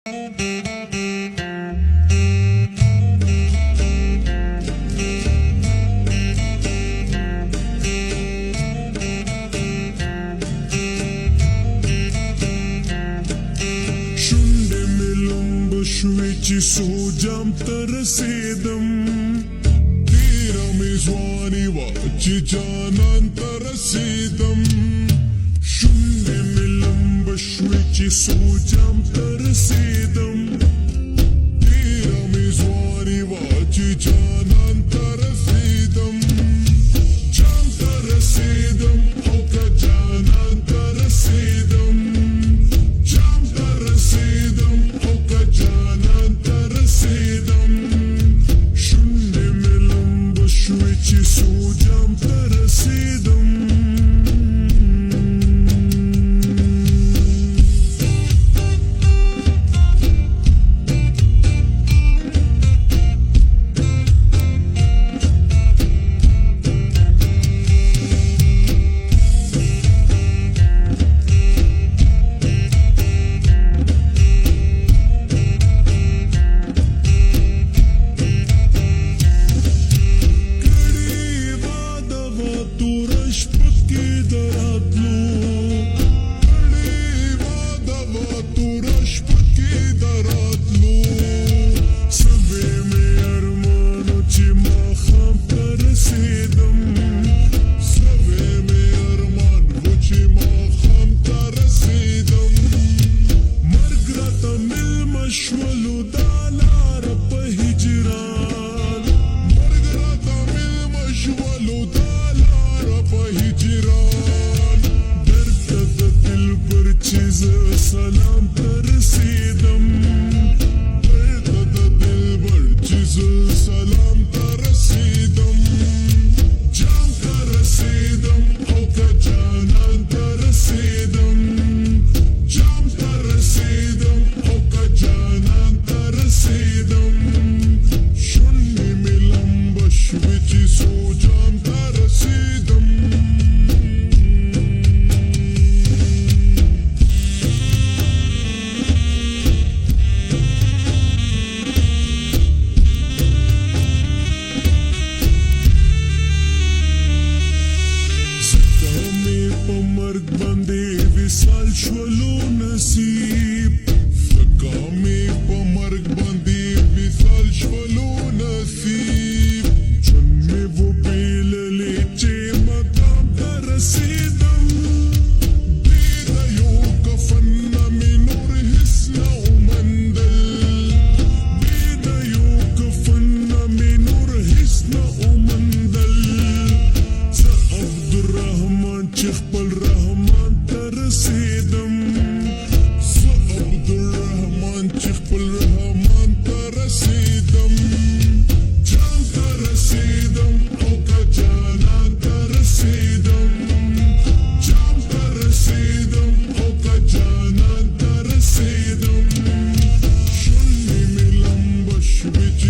شويتي سوجام ترسيدم تيرا ميزواني واجي جانان ترسيدم شندي ملم بشويتي سوجام ترسيدم تيرا ميزواني واجي جانان ترسيدم جام ترسيدم اوكا جانان ترسيدم جام ترسيدم اوكا جانان ترسيدم شندي ملم بشويتي سوجام ترسيدم سلام ترسيدم برد دل برجز سلام ترسيدم جام ترسيدم اوكا جانان ترسيدم جام ترسيدم اوكا جانان ترسيدم شني ملم بشويتي سو جام ترسيدم مرگ باندې وصال شولو نصیب فکامې په مرگ باندې وصال شولو نصیب جون مې و بیللې چې مقام ته رسیدم بې د یو کفن نه مې نور هیڅ نه ومندل بې د یو کفن نه مې نور هیڅ نه ومندل زه عبدالرحمن چې خپل رحمان ترسیدم زه عبدالرحمن چې خپل رحمان ترسیدم جان ترسیدم اوکا جانان ترسیدم جان ترسیدم اوکا جانان ترسیدم شنی ملم بشویچ